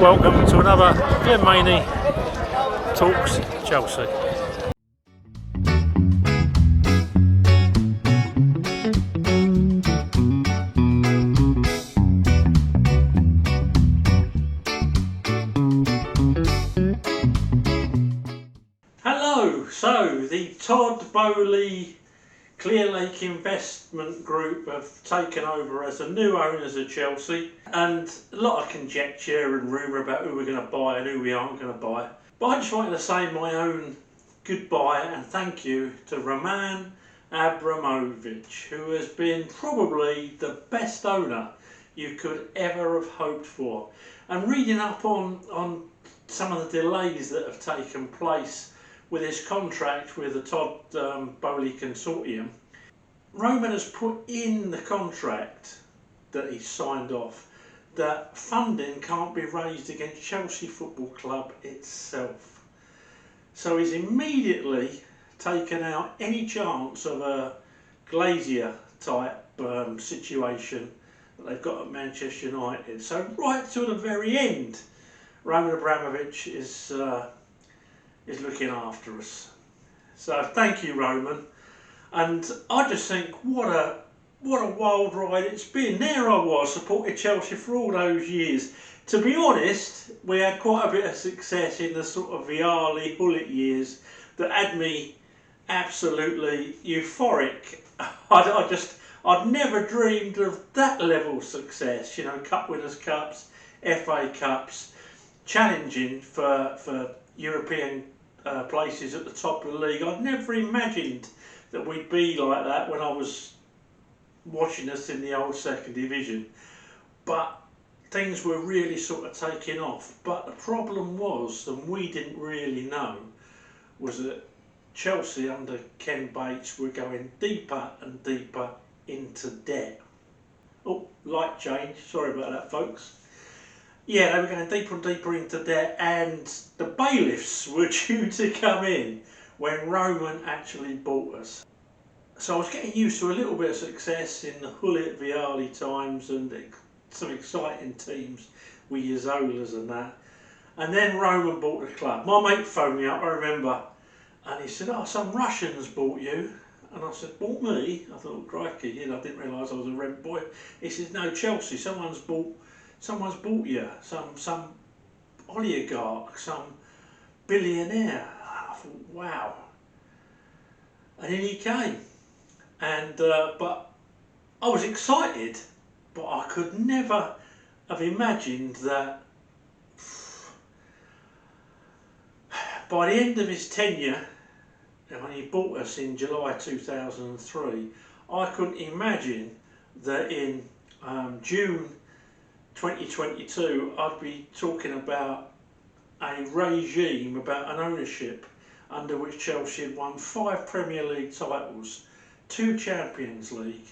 welcome to another Glenn Maney Talks Chelsea. Hello, so the Todd Boehly Clear Lake Investment Group have taken over as the new owners of Chelsea, and a lot of conjecture and rumour about who we're going to buy and who we aren't going to buy. But I just wanted to say my own goodbye and thank you to Roman Abramovich, who has been probably the best owner you could ever have hoped for. And reading up on some of the delays that have taken place with his contract with the Todd Boehly consortium, Roman has put in the contract that he signed off that funding can't be raised against Chelsea Football Club itself. So he's immediately taken out any chance of a Glazier type situation that they've got at Manchester United. So right to the very end, Roman Abramovich is looking after us. So thank you, Roman. And I just think what a wild ride it's been. There I was, supported Chelsea for all those years. To be honest, we had quite a bit of success in the sort of Vialli, Hullet years that had me absolutely euphoric. I'd never dreamed of that level of success. You know, Cup Winners' Cups, FA Cups, challenging for European places at the top of the league. I'd never imagined that we'd be like that when I was watching us in the old second division. But things were really sort of taking off. But the problem was, and we didn't really know, was that Chelsea under Ken Bates were going deeper and deeper into debt. Oh, light change, sorry about that folks. Yeah, they were going deeper and deeper into debt, and the bailiffs were due to come in when Roman actually bought us. So I was getting used to a little bit of success in the Hullet Vialli times and some exciting teams with Yazolas and that. And then Roman bought the club. My mate phoned me up, I remember, and he said, "Oh, some Russians bought you." And I said, "Bought me?" I thought, crikey, you know, I didn't realise I was a rent boy. He said, "No, Chelsea, someone's bought you, some oligarch, some billionaire." I thought, wow. And then he came, and but I was excited, but I could never have imagined that by the end of his tenure, when he bought us in July 2003, I couldn't imagine that in June 2022 I'd be talking about a regime, about an ownership under which Chelsea had won 5 Premier League titles, 2 Champions League,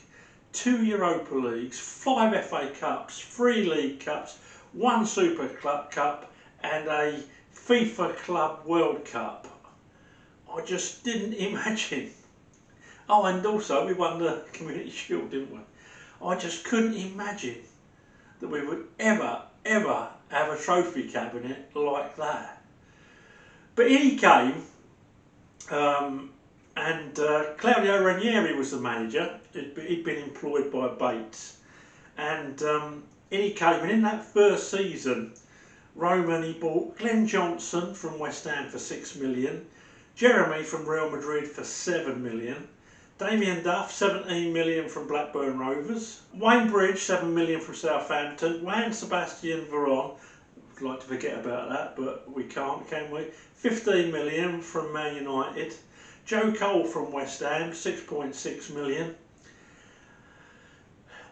2 Europa Leagues, 5 FA Cups, 3 League Cups, 1 Super Club Cup and a FIFA Club World Cup. I just didn't imagine. Oh, and also we won the Community Shield, didn't we? I just couldn't imagine that we would ever have a trophy cabinet like that. But in he came, and Claudio Ranieri was the manager. He'd been employed by Bates, and in he came, and in that first season, Roman, he bought Glenn Johnson from West Ham for 6 million, Jeremy from Real Madrid for 7 million, Damien Duff 17 million from Blackburn Rovers, Wayne Bridge 7 million from Southampton, Juan Sebastian Veron, I'd like to forget about that, but we can't, can we? 15 million from Man United, Joe Cole from West Ham 6.6 million,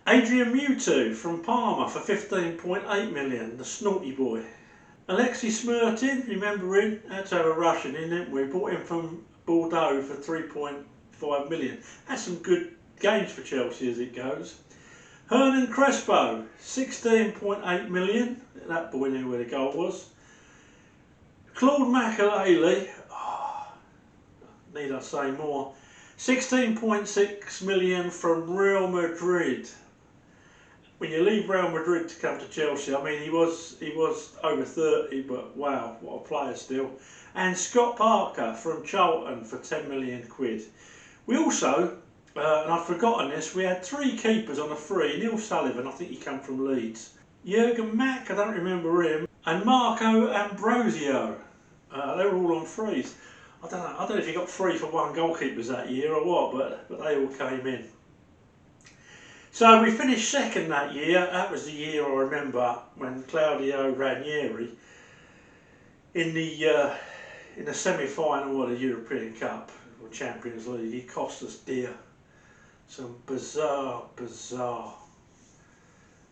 Adrian Mutu from Parma for 15.8 million, the snotty boy. Alexis Smirtin, remember him? Had to have a Russian in, didn't we? Bought him from Bordeaux for 3.5 million. Had some good games for Chelsea as it goes. Hernan Crespo, 16.8 million. That boy knew where the goal was. Claude Makelele, need I say more? 16.6 million from Real Madrid. when you leave Real Madrid to come to Chelsea, I mean, he was over 30, but wow, what a player still. And Scott Parker from Charlton for 10 million quid. We also, and I've forgotten this, we had 3 keepers on a free. Neil Sullivan, I think he came from Leeds. Jurgen Mack, I don't remember him. And Marco Ambrosio. They were all on frees. I don't know if you got 3 for 1 goalkeepers that year or what, but they all came in. So we finished second that year. That was the year I remember when Claudio Ranieri, in the semi-final of the European Cup or Champions League, he cost us dear. Some bizarre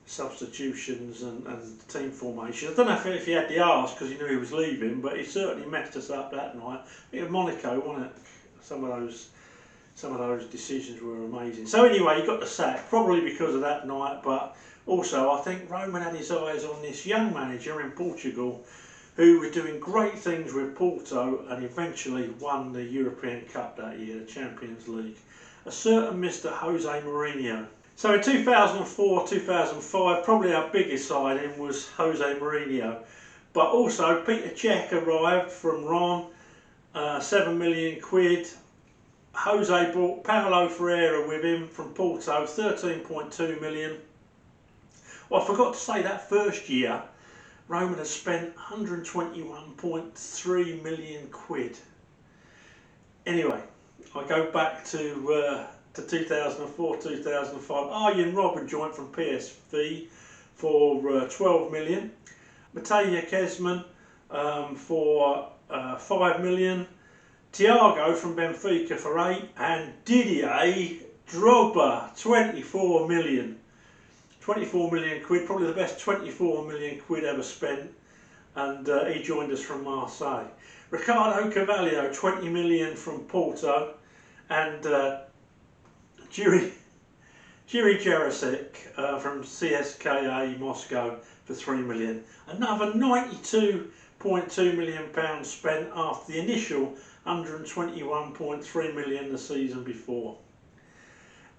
substitutions and team formations. I don't know if he had the arse because he knew he was leaving, but he certainly messed us up that night. It was Monaco, wasn't it? Some of those decisions were amazing. So anyway, he got the sack, probably because of that night, but also I think Roman had his eyes on this young manager in Portugal who was doing great things with Porto and eventually won the European Cup that year, the Champions League. A certain Mr. Jose Mourinho. So in 2004-2005, probably our biggest signing was Jose Mourinho. But also Peter Cech arrived from Ron, 7 million quid. Jose brought Paulo Ferreira with him from Porto, 13.2 million. Well, I forgot to say that first year, Roman had spent 121.3 million quid. Anyway, I go back to 2004-2005. Arjen Robben joined from PSV for 12 million. Matej Kezman for 5 million. Thiago from Benfica for 8, and Didier Drogba, 24 million. 24 million quid, probably the best 24 million quid ever spent, and he joined us from Marseille. Ricardo Carvalho, 20 million from Porto, and Jiri Jarosik from CSKA Moscow for 3 million. Another £92.2 million spent after the initial 121.3 million the season before.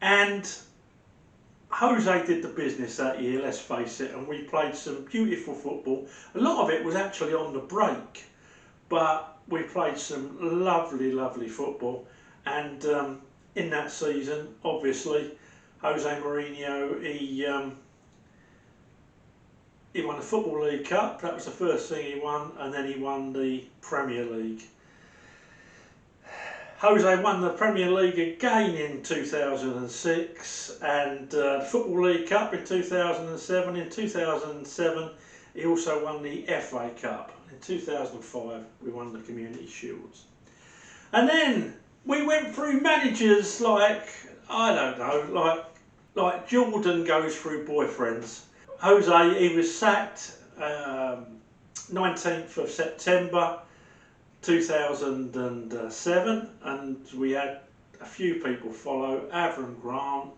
And Jose did the business that year, let's face it, and we played some beautiful football. A lot of it was actually on the break, but we played some lovely football. And in that season, obviously, Jose Mourinho, he won the Football League Cup. That was the first thing he won, and then he won the Premier League. Jose won the Premier League again in 2006 and the Football League Cup in 2007. In 2007 he also won the FA Cup. In 2005 we won the Community Shields. And then we went through managers like, I don't know, like Jordan goes through boyfriends. Jose, he was sacked 19th of September 2007, and we had a few people follow. Avram Grant,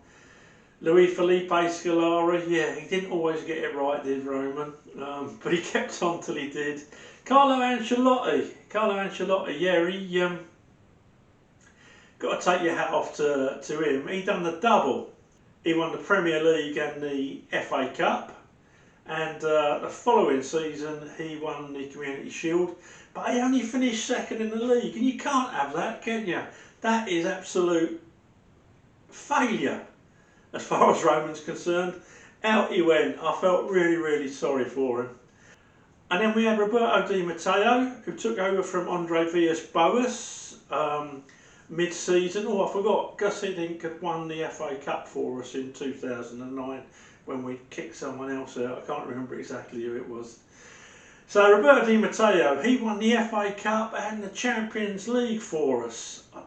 Luis Felipe Scolari, yeah, he didn't always get it right, did Roman, but he kept on till he did. Carlo Ancelotti, yeah, he got to take your hat off to him. He done the double. He won the Premier League and the FA Cup, and the following season he won the Community Shield. But he only finished second in the league, and you can't have that, can you? That is absolute failure as far as Roman's concerned. Out he went. I felt really sorry for him. And then we had Roberto Di Matteo, who took over from Andre Villas-Boas mid-season. Oh, I forgot, Gus Hiddink had won the FA Cup for us in 2009 when we kicked someone else out. I can't remember exactly who it was. So Roberto Di Matteo, he won the FA Cup and the Champions League for us. I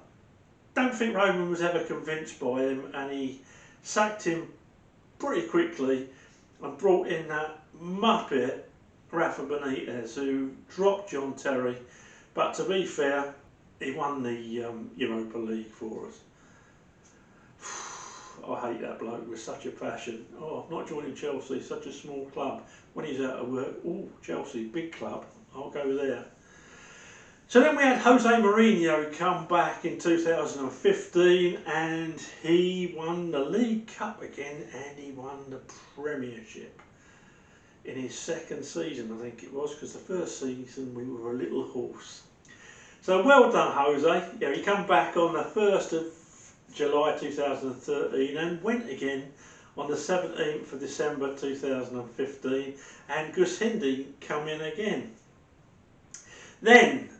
don't think Roman was ever convinced by him, and he sacked him pretty quickly and brought in that muppet Rafa Benitez, who dropped John Terry. But to be fair, he won the Europa League for us. I hate that bloke with such a passion. Oh, not joining Chelsea, such a small club. When he's out of work, oh, Chelsea, big club, I'll go there. So then we had Jose Mourinho come back in 2015 and he won the League Cup again and he won the Premiership in his second season, I think it was, because the first season we were a little horse. So well done, Jose. He come back on the 1st of July 2013 and went again on the 17th of December 2015, and Gus Hindi come in again. Then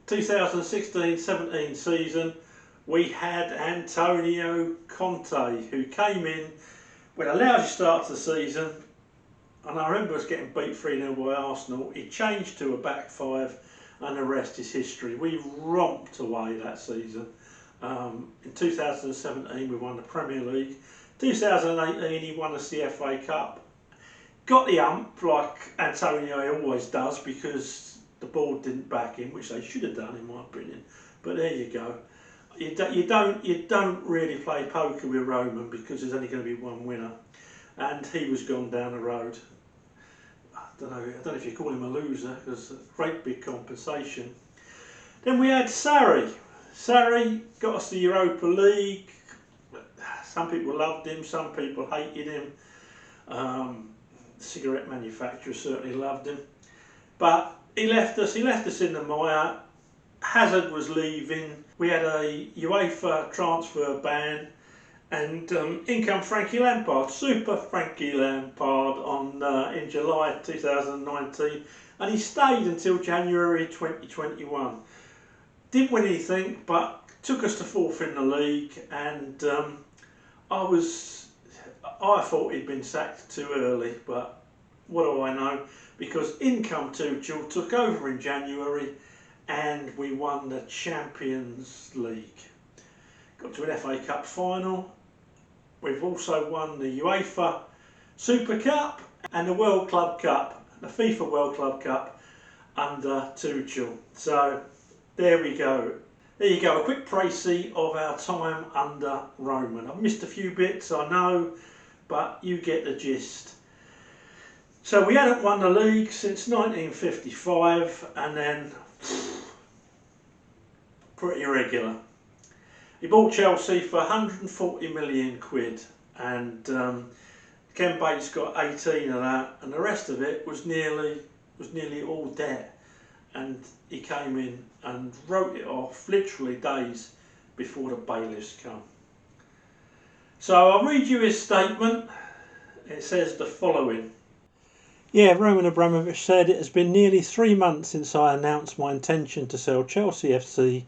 2016-17 season we had Antonio Conte, who came in with a lousy start to the season, and I remember us getting beat 3-0 by Arsenal. He changed to a back five and the rest is history. We romped away that season. In 2017 we won the Premier League. 2018 he won us the FA Cup. Got the ump like Antonio always does because the board didn't back him, which they should have done in my opinion. But there you go. You don't really play poker with Roman because there's only going to be one winner, and he was gone down the road. I don't know if you call him a loser, because a great big compensation. Then we had Sarri. Sarri got us the Europa League. Some people loved him, some people hated him. The cigarette manufacturers certainly loved him, but he left us in the mire. Hazard was leaving. We had a UEFA transfer ban, and in come Frankie Lampard, Super Frankie Lampard, in July 2019, and he stayed until January 2021. Didn't win anything, but took us to 4th in the league, and I thought he'd been sacked too early, but what do I know? Because in come Tuchel, took over in January, and we won the Champions League. Got to an FA Cup final. We've also won the UEFA Super Cup and the World Club Cup, the FIFA World Club Cup under Tuchel. So there we go. There you go, a quick précis of our time under Roman. I've missed a few bits, I know, but you get the gist. So we hadn't won the league since 1955, and then pretty regular. He bought Chelsea for 140 million quid, and Ken Bates got 18 of that, and the rest of it was nearly all debt. And he came in and wrote it off literally days before the bailiffs come. So I'll read you his statement. It says the following. Yeah, Roman Abramovich said, "It has been nearly 3 months since I announced my intention to sell Chelsea FC.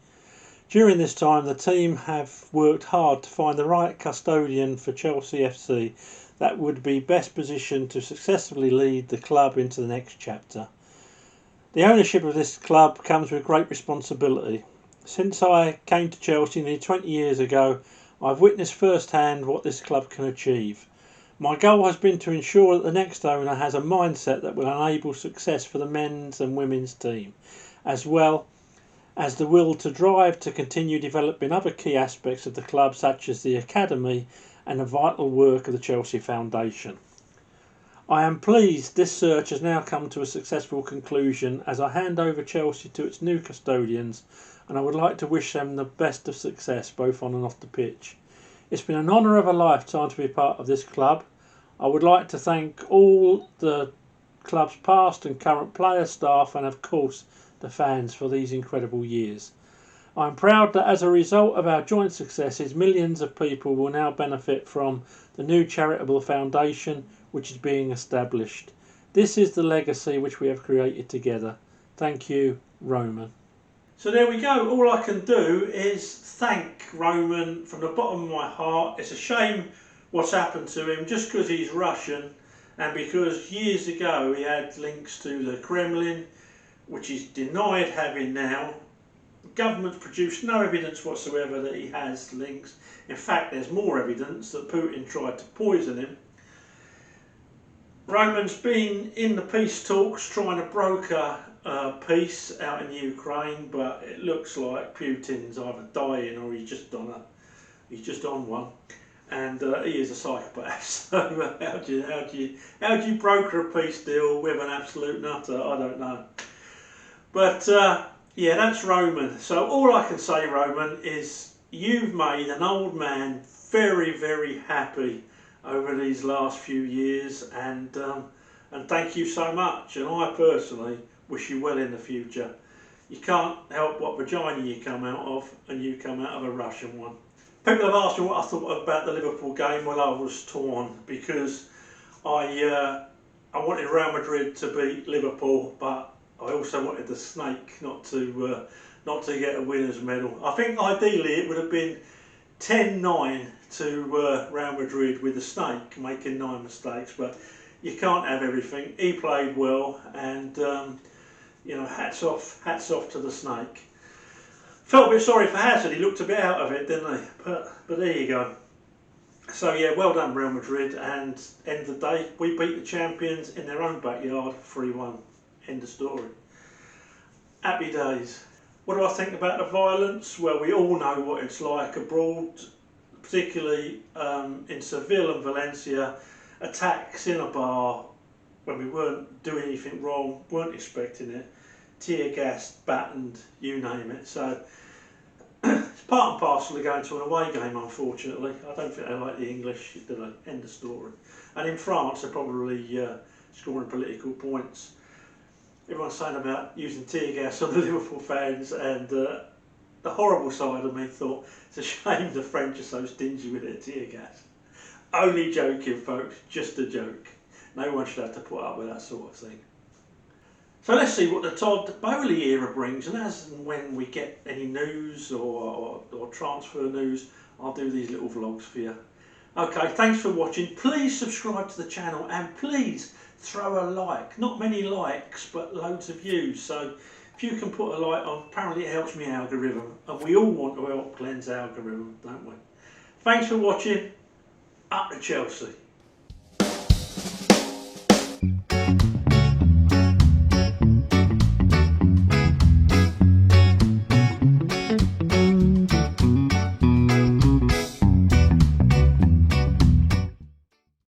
During this time, the team have worked hard to find the right custodian for Chelsea FC that would be best positioned to successfully lead the club into the next chapter. The ownership of this club comes with great responsibility. Since I came to Chelsea nearly 20 years ago, I've witnessed firsthand what this club can achieve. My goal has been to ensure that the next owner has a mindset that will enable success for the men's and women's team, as well as the will to drive to continue developing other key aspects of the club, such as the academy and the vital work of the Chelsea Foundation. I am pleased this search has now come to a successful conclusion as I hand over Chelsea to its new custodians, and I would like to wish them the best of success both on and off the pitch. It's been an honour of a lifetime to be part of this club. I would like to thank all the club's past and current players, staff, and of course the fans for these incredible years. I am proud that as a result of our joint successes, millions of people will now benefit from the new charitable foundation which is being established. This is the legacy which we have created together. Thank you, Roman." So there we go. All I can do is thank Roman from the bottom of my heart. It's a shame what's happened to him just because he's Russian and because years ago he had links to the Kremlin, which he's denied having now. The government's produced no evidence whatsoever that he has links. In fact, there's more evidence that Putin tried to poison him. Roman's been in the peace talks trying to broker peace out in Ukraine, but it looks like Putin's either dying or he's just on one, and he is a psychopath. So how do you broker a peace deal with an absolute nutter? I don't know. But Yeah, that's Roman. So all I can say, Roman, is you've made an old man very, very happy over these last few years, and thank you so much. And I personally wish you well in the future. You can't help what vagina you come out of, and you come out of a Russian one. People have asked me what I thought about the Liverpool game. Well, I was torn because I wanted Real Madrid to beat Liverpool, but I also wanted the snake not to get a winner's medal. I think ideally it would have been 10-9 to Real Madrid with the snake making 9 mistakes, but you can't have everything. He played well, and you know, hats off to the snake. Felt a bit sorry for Hazard. He looked a bit out of it, didn't he? But there you go. So yeah, well done Real Madrid, and end of the day, we beat the champions in their own backyard 3-1. End of story. Happy days. What do I think about the violence? Well, we all know what it's like abroad, particularly in Seville and Valencia. Attacks in a bar when we weren't doing anything wrong, weren't expecting it. Tear gas, battened, you name it. So it's part and parcel of going to an away game, unfortunately. I don't think they like the English, do they? End of story. And in France, they're probably scoring political points. Everyone's saying about using tear gas on the Liverpool fans, and the horrible side of me thought it's a shame the French are so stingy with their tear gas. Only joking, folks, just a joke. No one should have to put up with that sort of thing. So let's see what the Todd Boehly era brings, and as and when we get any news or transfer news, I'll do these little vlogs for you. Okay, thanks for watching. Please subscribe to the channel, and please throw a like. Not many likes, but loads of views. So if you can put a like on, apparently it helps me algorithm, and we all want to help Glenn's algorithm, don't we? Thanks for watching. Up to Chelsea.